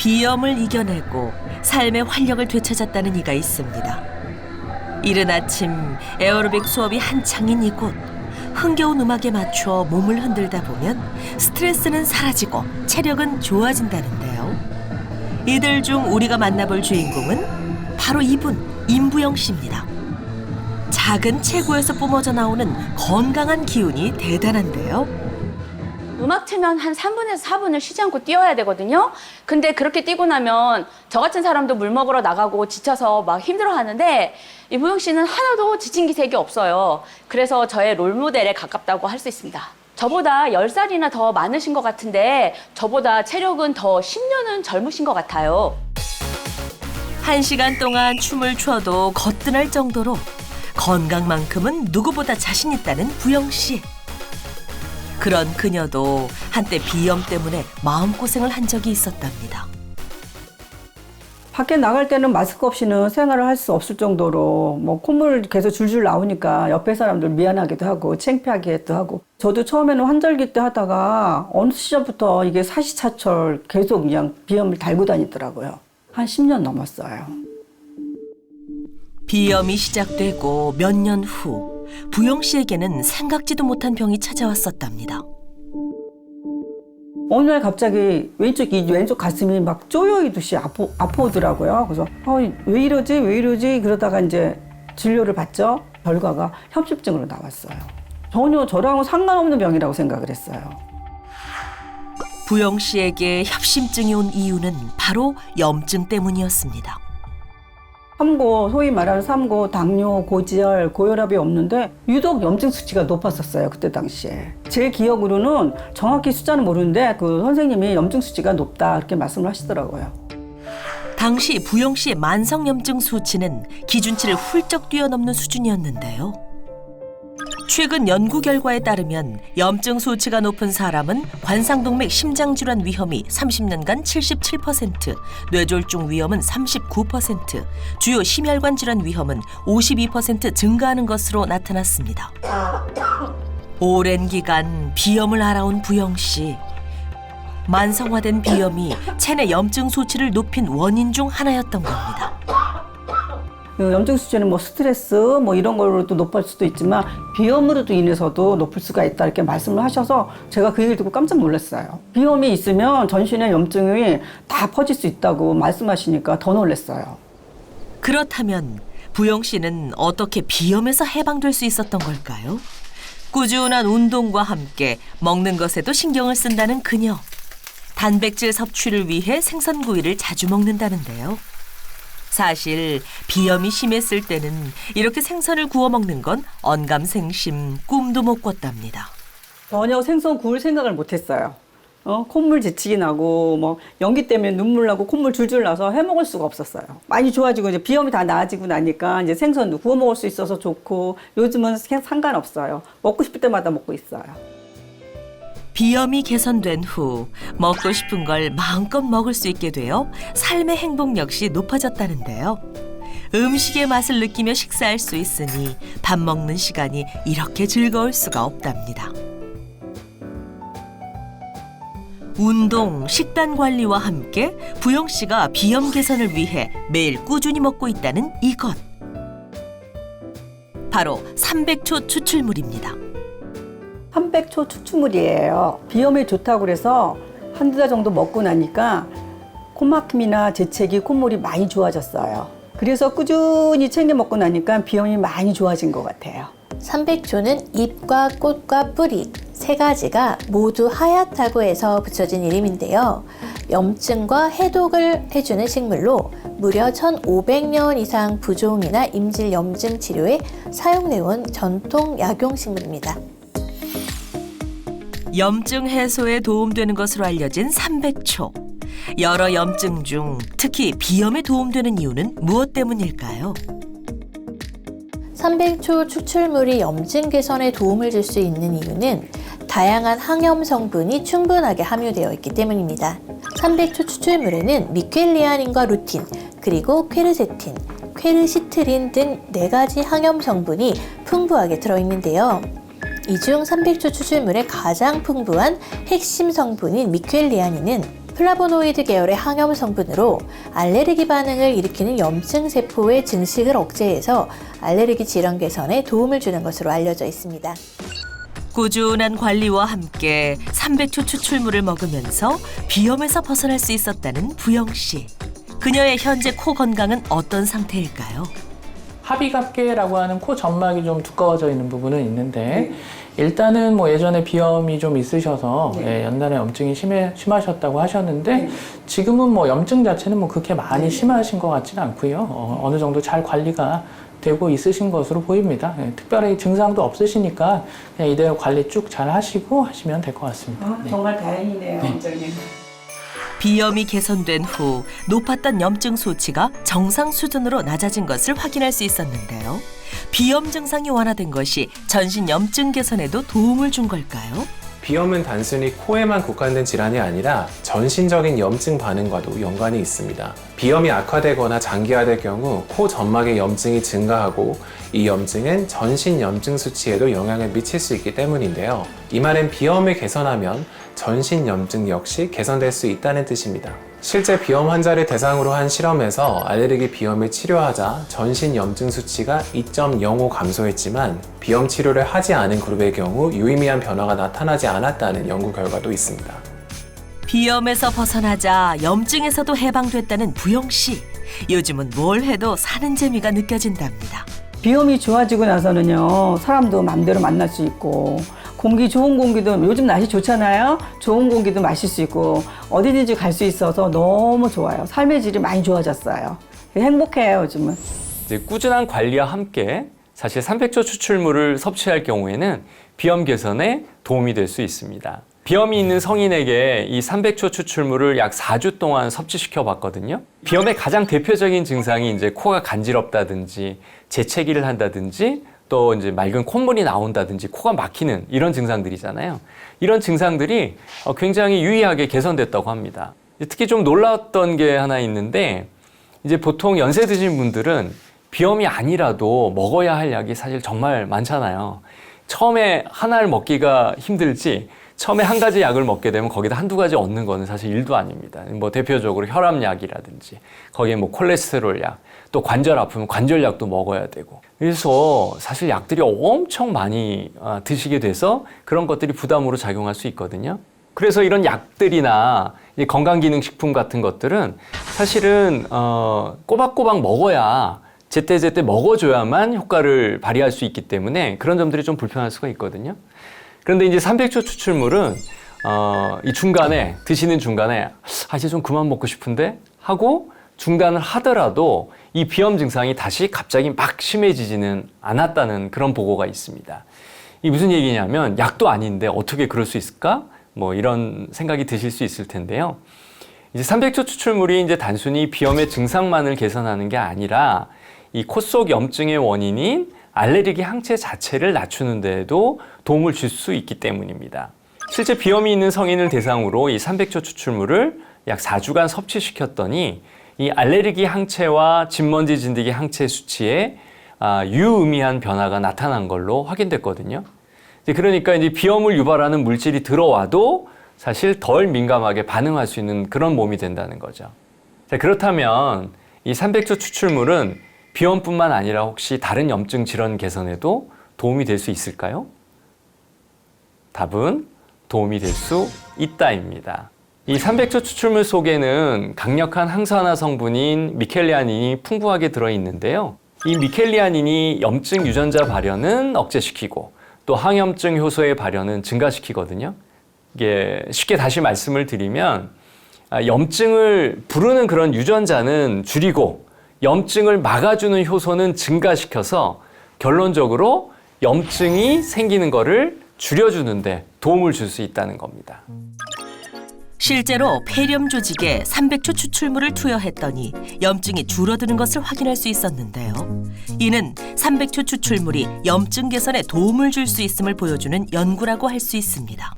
비염을 이겨내고 삶의 활력을 되찾았다는 이가 있습니다. 이른 아침 에어로빅 수업이 한창인 이곳. 흥겨운 음악에 맞춰 몸을 흔들다 보면 스트레스는 사라지고 체력은 좋아진다는데요. 이들 중 우리가 만나볼 주인공은 바로 이분, 임부영 씨입니다. 작은 체구에서 뿜어져 나오는 건강한 기운이 대단한데요. 음악 틀면 한 3분에서 4분을 쉬지 않고 뛰어야 되거든요. 근데 그렇게 뛰고 나면 저 같은 사람도 물 먹으러 나가고 지쳐서 막 힘들어하는데 임부영 씨는 하나도 지친 기색이 없어요. 그래서 저의 롤모델에 가깝다고 할 수 있습니다. 저보다 10살이나 더 많으신 것 같은데 저보다 체력은 더 10년은 젊으신 것 같아요. 1시간 동안 춤을 춰도 거뜬할 정도로 건강만큼은 누구보다 자신 있다는 부영 씨. 그런 그녀도 한때 비염 때문에 마음고생을 한 적이 있었답니다. 밖에 나갈 때는 마스크 없이는 생활을 할 수 없을 정도로 콧물 계속 줄줄 나오니까 옆에 사람들 미안하기도 하고 창피하기도 하고, 저도 처음에는 환절기 때 하다가 어느 시절부터 이게 사시사철 계속 그냥 비염을 달고 다니더라고요. 한 10년 넘었어요. 비염이 시작되고 몇 년 후 부영 씨에게는 생각지도 못한 병이 찾아왔었답니다. 어느 날 갑자기 왼쪽 가슴이 막 쪼여있듯이 아프더라고요. 그래서 왜 이러지 그러다가 이제 진료를 받죠. 결과가 협심증으로 나왔어요. 전혀 저랑은 상관없는 병이라고 생각을 했어요. 부영 씨에게 협심증이 온 이유는 바로 염증 때문이었습니다. 삼고, 소위 말하는 삼고, 당뇨, 고지혈, 고혈압이 없는데 유독 염증 수치가 높았었어요. 그때 당시에. 제 기억으로는 정확히 숫자는 모르는데 그 선생님이 염증 수치가 높다 이렇게 말씀을 하시더라고요. 당시 부영 씨의 만성염증 수치는 기준치를 훌쩍 뛰어넘는 수준이었는데요. 최근 연구 결과에 따르면 염증 수치가 높은 사람은 관상동맥 심장질환 위험이 30년간 77%, 뇌졸중 위험은 39%, 주요 심혈관 질환 위험은 52% 증가하는 것으로 나타났습니다. 오랜 기간 비염을 앓아온 부영 씨. 만성화된 비염이 체내 염증 수치를 높인 원인 중 하나였던 겁니다. 염증 수치는 스트레스 이런 걸로도 높을 수도 있지만 비염으로도 인해서도 높을 수가 있다 이렇게 말씀을 하셔서 제가 그 얘기를 듣고 깜짝 놀랐어요. 비염이 있으면 전신에 염증이 다 퍼질 수 있다고 말씀하시니까 더 놀랐어요. 그렇다면 부영 씨는 어떻게 비염에서 해방될 수 있었던 걸까요? 꾸준한 운동과 함께 먹는 것에도 신경을 쓴다는 그녀. 단백질 섭취를 위해 생선구이를 자주 먹는다는데요. 사실 비염이 심했을 때는 이렇게 생선을 구워 먹는 건 언감생심, 꿈도 못 꿨답니다. 전혀 생선 구울 생각을 못했어요. 콧물 지치기 나고 연기 때문에 눈물 나고 콧물 줄줄 나서 해 먹을 수가 없었어요. 많이 좋아지고 이제 비염이 다 나아지고 나니까 이제 생선도 구워 먹을 수 있어서 좋고, 요즘은 상관없어요. 먹고 싶을 때마다 먹고 있어요. 비염이 개선된 후 먹고 싶은 걸 마음껏 먹을 수 있게 되어 삶의 행복 역시 높아졌다는데요. 음식의 맛을 느끼며 식사할 수 있으니 밥 먹는 시간이 이렇게 즐거울 수가 없답니다. 운동, 식단 관리와 함께 부영 씨가 비염 개선을 위해 매일 꾸준히 먹고 있다는 이것. 바로 300초 추출물입니다. 300초 추출물이에요. 비염에 좋다고 그래서 한두 달 정도 먹고 나니까 코막힘이나 재채기, 콧물이 많이 좋아졌어요. 그래서 꾸준히 챙겨 먹고 나니까 비염이 많이 좋아진 것 같아요. 300초는 잎과 꽃과 뿌리 세 가지가 모두 하얗다고 해서 붙여진 이름인데요. 염증과 해독을 해주는 식물로 무려 1500년 이상 부종이나 임질 염증 치료에 사용되어온 전통 약용식물입니다. 염증 해소에 도움되는 것으로 알려진 300초. 여러 염증 중 특히 비염에 도움되는 이유는 무엇 때문일까요? 300초 추출물이 염증 개선에 도움을 줄 수 있는 이유는 다양한 항염 성분이 충분하게 함유되어 있기 때문입니다. 300초 추출물에는 미켈리아닌과 루틴, 그리고 퀘르세틴, 퀘르시트린 등 4가지 항염 성분이 풍부하게 들어있는데요. 이 중 300초 추출물의 가장 풍부한 핵심 성분인 미켈리아닌은 플라보노이드 계열의 항염 성분으로 알레르기 반응을 일으키는 염증 세포의 증식을 억제해서 알레르기 질환 개선에 도움을 주는 것으로 알려져 있습니다. 꾸준한 관리와 함께 300초 추출물을 먹으면서 비염에서 벗어날 수 있었다는 부영 씨. 그녀의 현재 코 건강은 어떤 상태일까요? 합의갑계라고 하는 코 점막이 좀 두꺼워져 있는 부분은 있는데 일단은 뭐 예전에 비염이 좀 있으셔서 예, 옛날에 염증이 심하셨다고 하셨는데 지금은 뭐 염증 자체는 뭐 그렇게 많이 심하신 것 같지는 않고요. 어느 정도 잘 관리가 되고 있으신 것으로 보입니다. 예, 특별히 증상도 없으시니까 그냥 이대로 관리 쭉 잘 하시고 하시면 될 것 같습니다. 정말 다행이네요, 원장님. 비염이 개선된 후 높았던 염증 수치가 정상 수준으로 낮아진 것을 확인할 수 있었는데요. 비염 증상이 완화된 것이 전신 염증 개선에도 도움을 준 걸까요? 비염은 단순히 코에만 국한된 질환이 아니라 전신적인 염증 반응과도 연관이 있습니다. 비염이 악화되거나 장기화될 경우 코 점막의 염증이 증가하고 이 염증은 전신 염증 수치에도 영향을 미칠 수 있기 때문인데요. 이 말은 비염을 개선하면 전신 염증 역시 개선될 수 있다는 뜻입니다. 실제 비염 환자를 대상으로 한 실험에서 알레르기 비염을 치료하자 전신 염증 수치가 2.05 감소했지만 비염 치료를 하지 않은 그룹의 경우 유의미한 변화가 나타나지 않았다는 연구 결과도 있습니다. 비염에서 벗어나자 염증에서도 해방됐다는 부영 씨. 요즘은 뭘 해도 사는 재미가 느껴진답니다. 비염이 좋아지고 나서는요, 사람도 마음대로 만날 수 있고, 공기 좋은 공기도 요즘 날씨 좋잖아요. 좋은 공기도 마실 수 있고 어디든지 갈 수 있어서 너무 좋아요. 삶의 질이 많이 좋아졌어요. 행복해요, 요즘은. 이제 꾸준한 관리와 함께 사실 300초 추출물을 섭취할 경우에는 비염 개선에 도움이 될 수 있습니다. 비염이 있는 성인에게 이 300초 추출물을 약 4주 동안 섭취시켜 봤거든요. 비염의 가장 대표적인 증상이 이제 코가 간지럽다든지 재채기를 한다든지 또 이제 맑은 콧물이 나온다든지 코가 막히는 이런 증상들이잖아요. 이런 증상들이 굉장히 유의하게 개선됐다고 합니다. 특히 좀 놀라웠던 게 하나 있는데 이제 보통 연세 드신 분들은 비염이 아니라도 먹어야 할 약이 사실 정말 많잖아요. 처음에 하나를 먹기가 힘들지 처음에 한 가지 약을 먹게 되면 거기다 한두 가지 얻는 거는 사실 일도 아닙니다. 뭐 대표적으로 혈압약이라든지 거기에 뭐 콜레스테롤 약, 또 관절 아프면 관절약도 먹어야 되고. 그래서 사실 약들이 엄청 많이 드시게 돼서 그런 것들이 부담으로 작용할 수 있거든요. 그래서 이런 약들이나 건강기능식품 같은 것들은 사실은 꼬박꼬박 먹어야 제때제때 먹어줘야만 효과를 발휘할 수 있기 때문에 그런 점들이 좀 불편할 수가 있거든요. 그런데 이제 300초 추출물은 이 중간에 드시는 중간에 이제 좀 그만 먹고 싶은데 하고 중단을 하더라도 이 비염 증상이 다시 갑자기 막 심해지지는 않았다는 그런 보고가 있습니다. 이 무슨 얘기냐면 약도 아닌데 어떻게 그럴 수 있을까? 뭐 이런 생각이 드실 수 있을 텐데요. 이제 300초 추출물이 이제 단순히 비염의 증상만을 개선하는 게 아니라 이 코 속 염증의 원인인 알레르기 항체 자체를 낮추는 데에도 도움을 줄 수 있기 때문입니다. 실제 비염이 있는 성인을 대상으로 이 300초 추출물을 약 4주간 섭취시켰더니 이 알레르기 항체와 진먼지 진드기 항체 수치에 유의미한 변화가 나타난 걸로 확인됐거든요. 그러니까 이제 비염을 유발하는 물질이 들어와도 사실 덜 민감하게 반응할 수 있는 그런 몸이 된다는 거죠. 자, 그렇다면 이 300초 추출물은 비염뿐만 아니라 혹시 다른 염증 질환 개선에도 도움이 될 수 있을까요? 답은 도움이 될 수 있다입니다. 이 300초 추출물 속에는 강력한 항산화 성분인 미켈리아닌이 풍부하게 들어있는데요. 이 미켈리아닌이 염증 유전자 발현은 억제시키고 또 항염증 효소의 발현은 증가시키거든요. 이게 쉽게 다시 말씀을 드리면 염증을 부르는 그런 유전자는 줄이고 염증을 막아주는 효소는 증가시켜서 결론적으로 염증이 생기는 거를 줄여주는데 도움을 줄 수 있다는 겁니다. 실제로 폐렴 조직에 300초 추출물을 투여했더니 염증이 줄어드는 것을 확인할 수 있었는데요. 이는 300초 추출물이 염증 개선에 도움을 줄 수 있음을 보여주는 연구라고 할 수 있습니다.